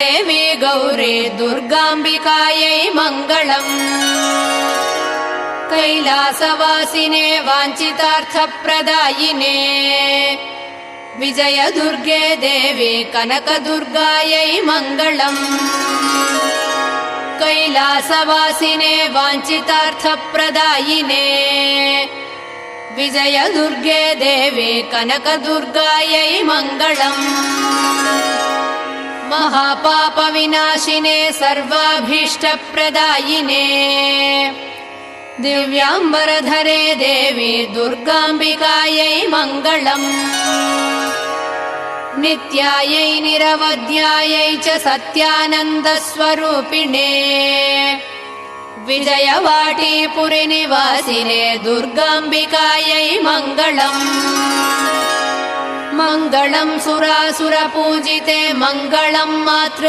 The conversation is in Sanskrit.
देवी गौरी दुर्गाम्बिकायै मङ्गलम्। कैलासवासिने वाञ्छितार्थप्रदायिने विजयदुर्गे देवी कनकदुर्गायै मङ्गलम्। कैलासवासिने वाञ्छितार्थप्रदायिने विजयदुर्गे देवी कनकदुर्गायै मङ्गलम्। महापापविनाशिने सर्वाभीष्टप्रदायिने दिव्याम्बरधरे देवी दुर्गाम्बिकायै मङ्गलम्। नित्यायै निरवध्यायै च सत्यानन्दस्वरूपिणे विजयवाटीपुरिनिवासिने दुर्गाम्बिकायै मङ्गलम्। मङ्गलम् सुरासुरपूजिते मङ्गलम् मातृ